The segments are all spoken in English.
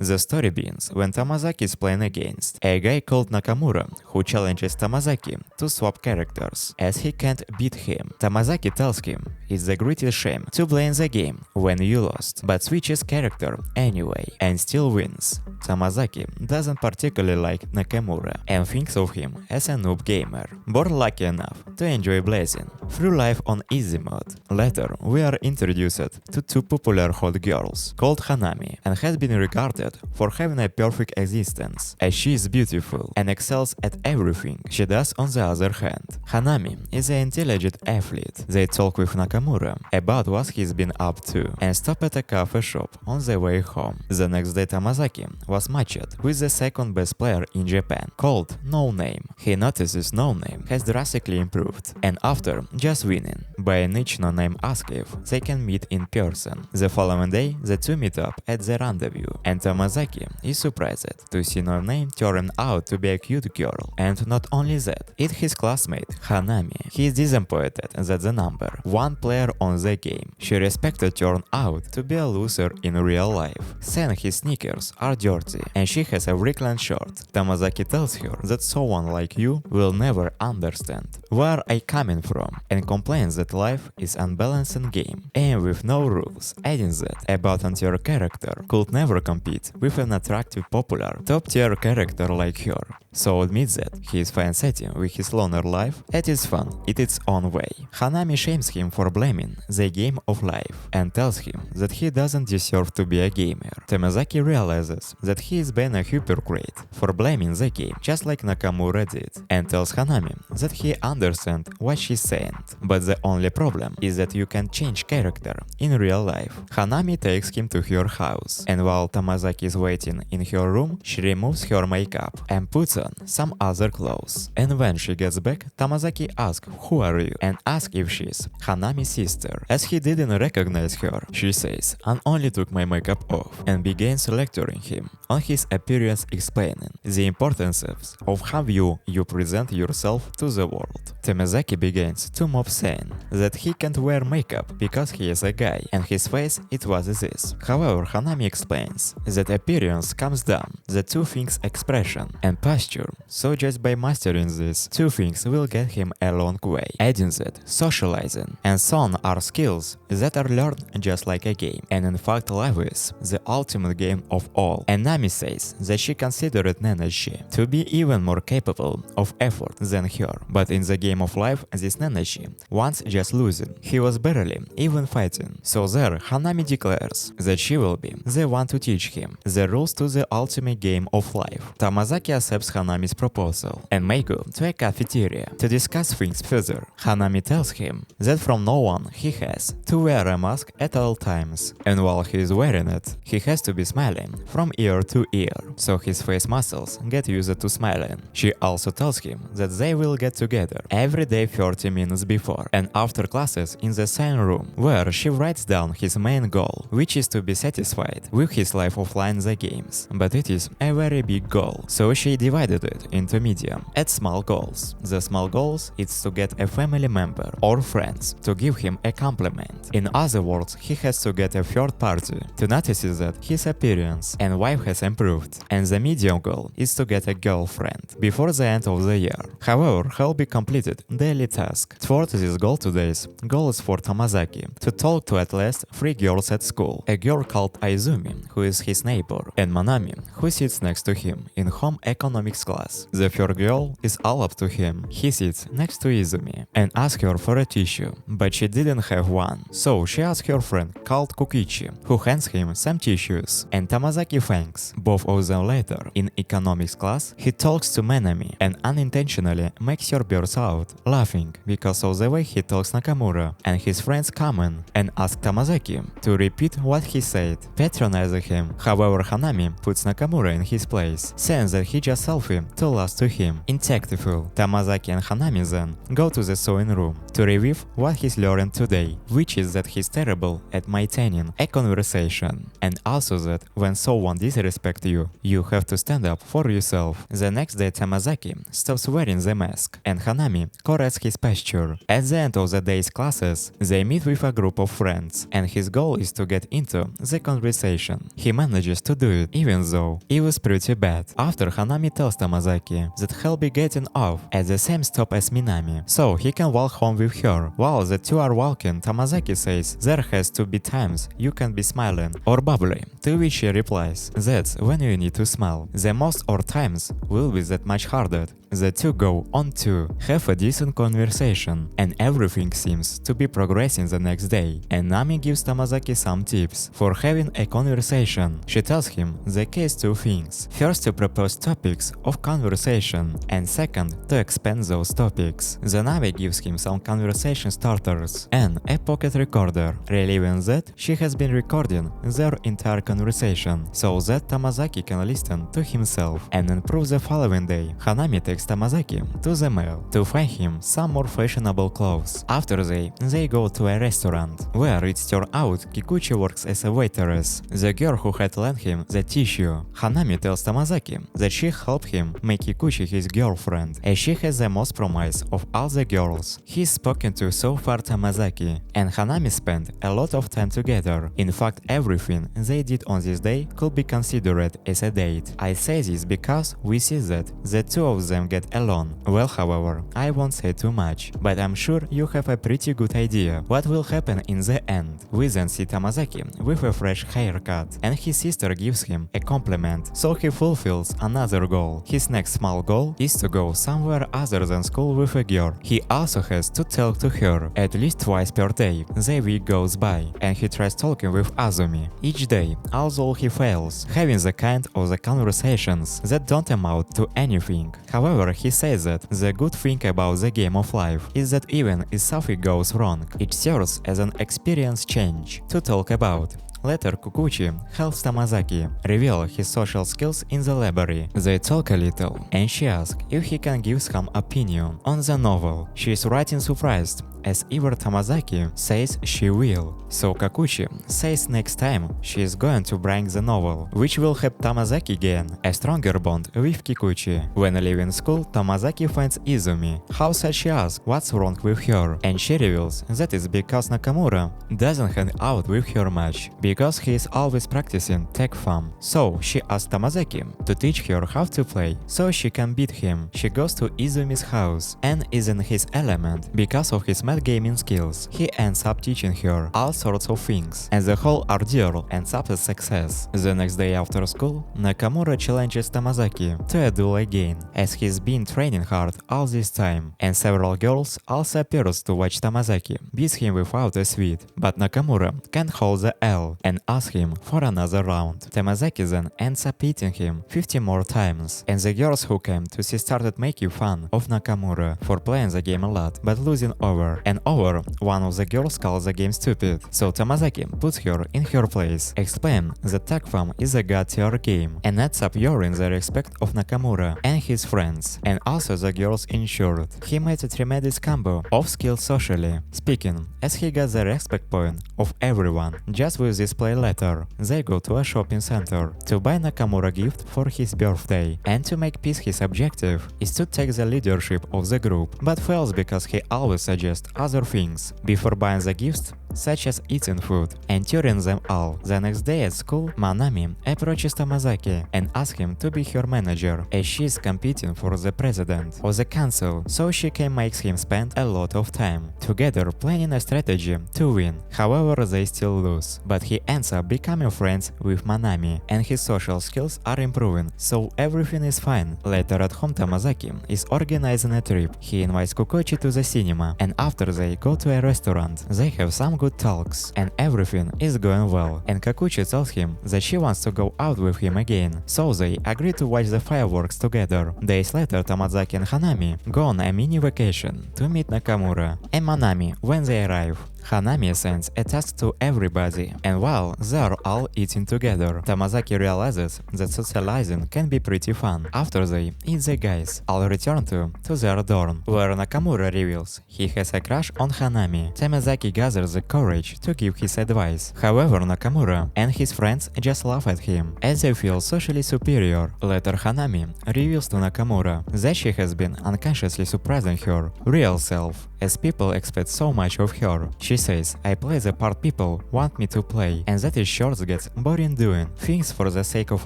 The story begins when Tomozaki is playing against a guy called Nakamura, who challenges Tomozaki to swap characters, as he can't beat him. Tomozaki tells him it's the greatest shame to play in the game when you lost, but switches character anyway and still wins. Tomozaki doesn't particularly like Nakamura and thinks of him as a noob gamer, born lucky enough to enjoy blazing through life on easy mode. Later, we are introduced to two popular hot girls called Hanami and has been regarded for having a perfect existence, as she is beautiful and excels at everything she does. On the other hand, Hanami is an intelligent athlete. They talk with Nakamura about what he's been up to and stop at a cafe shop on their way home. The next day, Tomozaki was matched with the second best player in Japan, called No Name. He notices No Name has drastically improved, and after just winning by each No Name asks if they can meet in person. The following day, the two meet up at the rendezvous, and Tomozaki is surprised to see No Name turn out to be a cute girl, and not only that, it's his classmate Hanami. He is disappointed that the number one player on the game she respected turned out to be a loser in real life, saying his sneakers are dirty and she has a wrinkled shirt. Tomozaki tells her that someone like you will never understand where I coming from, and complains that life is unbalanced game and with no rules, adding that about anti-hero character could never compete with an attractive popular top-tier character like her, so admits that he is fine setting with his loner life at its fun in its own way. Hanami shames him for blaming the game of life and tells him that he doesn't deserve to be a gamer. Tomozaki realizes that he is being a hypocrite for blaming the game just like Nakamura did, and tells Hanami that he understands what she's saying, but the only problem is that you can change character in real life. Hanami takes him to her house, and while Tomozaki is waiting in her room, she removes her makeup and puts on some other clothes. And when she gets back, Tomozaki asks who are you, and asks if she's Hanami's sister. As he didn't recognize her, she says I only took my makeup off, and begins lecturing him on his appearance, explaining the importance of how you present yourself to the world. Tomozaki begins to mock, saying that he can't wear makeup because he is a guy and his face it was this. However, Hanami explains that appearance comes down the two things expression and posture, so just by mastering these two things will get him a long way, adding that socializing and so on are skills that are learned just like a game, and in fact life is the ultimate game of all. And Nami says that she considered Nenashi to be even more capable of effort than her, but in the game of life this Nenashi once just losing, he was barely even fighting. So there Hanami declares that she will be the one to teach him the rules to the ultimate game of life. Tomozaki accepts Hanami's proposal and may go to a cafeteria to discuss things further. Hanami tells him that from now on he has to wear a mask at all times, and while he is wearing it, he has to be smiling from ear to ear, so his face muscles get used to smiling. She also tells him that they will get together every day 30 minutes before and after classes in the same room, where she writes down his main goal, which is to be satisfied with his life offline the games. But it is a very big goal, so she divided it into medium and small goals. The small goals is to get a family member or friends to give him a compliment. In other words, he has to get a third party to notice that his appearance and wife has improved, and the medium goal is to get a girlfriend before the end of the year. However, he'll be completed daily task. Towards this goal, today's goal is for Tomozaki to talk to at least 3 girls at school, a girl called Aizumi, who is his neighbor, and Manami, who sits next to him in home economics class. The third girl is all up to him. He sits next to Izumi and asks her for a tissue, but she didn't have one, so she asks her friend called Kukichi, who hands him some tissues, and Tomozaki thanks both of them later. In economics class, he talks to Manami and unintentionally makes her burst out, laughing because of the way he talks Nakamura, and his friends come in and ask Tomozaki to repeat what he said, patronizing him. However, Hanami puts Nakamura in his place, saying that he just selfie too lost to him. In Tackfam, Tomozaki and Hanami then go to the sewing room to review what he's learned today, which is that he's terrible at maintaining a conversation, and also that when someone disrespects you, you have to stand up for yourself. The next day Tomozaki stops wearing the mask, and Hanami Hanami corrects his posture. At the end of the day's classes, they meet with a group of friends, and his goal is to get into the conversation. He manages to do it, even though it was pretty bad. After, Hanami tells Tomozaki that he'll be getting off at the same stop as Minami, so he can walk home with her. While the two are walking, Tomozaki says there has to be times you can be smiling or bubbly, to which she replies, that's when you need to smile. The most or times will be that much harder. The two go on to have a decent conversation, and everything seems to be progressing the next day. And Nami gives Tomozaki some tips for having a conversation. She tells him the case two things. First, to propose topics of conversation, and second, to expand those topics. The Nami gives him some conversation starters and a pocket recorder, relieving that she has been recording their entire conversation, so that Tomozaki can listen to himself and improve the following day. Hanami takes Tomozaki to the mall to find him some more fashionable clothes. After they go to a restaurant, where it's turned out Kikuchi works as a waitress, the girl who had lent him the tissue. Hanami tells Tomozaki that she helped him make Kikuchi his girlfriend, as she has the most promise of all the girls he's spoken to so far. Tomozaki and Hanami spent a lot of time together. In fact, everything they did on this day could be considered as a date. I say this because we see that the two of them get along well. However, I won't say too much, but I'm sure you have a pretty good idea what will happen in the end. We then see Tomozaki with a fresh haircut, and his sister gives him a compliment, so he fulfills another goal. His next small goal is to go somewhere other than school with a girl. He also has to talk to her at least twice per day. The week goes by, and he tries talking with Azumi each day, although he fails, having the kind of the conversations that don't amount to anything. However, he says that the good thing about the game of life is that even if something goes wrong, it serves as an experience change to talk about. Later, Kikuchi helps Tomozaki reveal his social skills in the library. They talk a little, and she asks if he can give some opinion on the novel. She is writing surprised, as either Tomozaki says she will. So Kikuchi says next time she is going to bring the novel, which will help Tomozaki gain a stronger bond with Kikuchi. When leaving school, Tomozaki finds Izumi. How sad, she asks what's wrong with her, and she reveals that it's because Nakamura doesn't hang out with her much, because he is always practicing Tackfam. So she asks Tomozaki to teach her how to play so she can beat him. She goes to Izumi's house and is in his element because of his gaming skills. He ends up teaching her all sorts of things, and the whole ordeal ends up as success. The next day after school, Nakamura challenges Tomozaki to a duel again, as he's been training hard all this time, and several girls also appears to watch Tomozaki beat him without a sweat, but Nakamura can't hold the L and asks him for another round. Tomozaki then ends up beating him 50 more times, and the girls who came to see started making fun of Nakamura for playing the game a lot but losing over. And one of the girls calls the game stupid, so Tomozaki puts her in her place, explaining that Tackfam is a god tier game, and ends up earning the respect of Nakamura and his friends, and also the girls in short. He made a tremendous combo of skills socially speaking, as he got the respect point of everyone just with this play letter. They go to a shopping center to buy Nakamura a gift for his birthday, and to make peace his objective is to take the leadership of the group, but fails because he always suggests other things before buying the gifts, such as eating food and tearing them all. The next day at school, Manami approaches Tomozaki and asks him to be her manager, as she is competing for the president of the council, so she can make him spend a lot of time together planning a strategy to win. However, they still lose, but he ends up becoming friends with Manami, and his social skills are improving, so everything is fine. Later at home, Tomozaki is organizing a trip. He invites Kikuchi to the cinema, and after they go to a restaurant, they have some good talks, and everything is going well, and Kikuchi tells him that she wants to go out with him again, so they agree to watch the fireworks together. Days later, Tomozaki and Hanami go on a mini vacation to meet Nakamura and Manami. When they arrive, Hanami sends a task to everybody, and while they are all eating together, Tomozaki realizes that socializing can be pretty fun. After they eat, the guys all return to their dorm, where Nakamura reveals he has a crush on Hanami. Tomozaki gathers the courage to give his advice. However, Nakamura and his friends just laugh at him, as they feel socially superior. Later, Hanami reveals to Nakamura that she has been unconsciously suppressing her real self, as people expect so much of her. She says, "I play the part people want me to play, and that is sure gets boring doing things for the sake of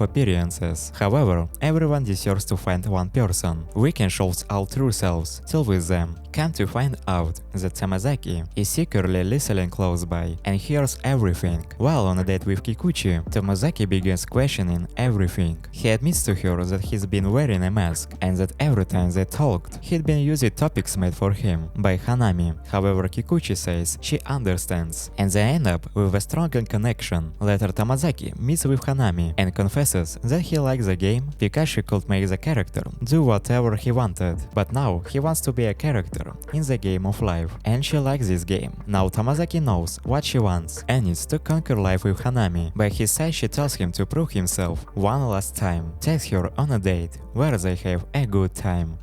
appearances. However, everyone deserves to find one person. We can show our true selves, till with them." Come to find out that Tomozaki is secretly listening close by and hears everything. While on a date with Kikuchi, Tomozaki begins questioning everything. He admits to her that he's been wearing a mask and that every time they talked, he'd been using topics made for him by Hanami. However, Kikuchi says she understands, and they end up with a stronger connection. Later, Tomozaki meets with Hanami and confesses that he likes the game because she could make the character do whatever he wanted, but now he wants to be a character in the game of life, and she likes this game. Now Tomozaki knows what she wants and needs to conquer life with Hanami. By his side, she tells him to prove himself one last time, takes her on a date where they have a good time.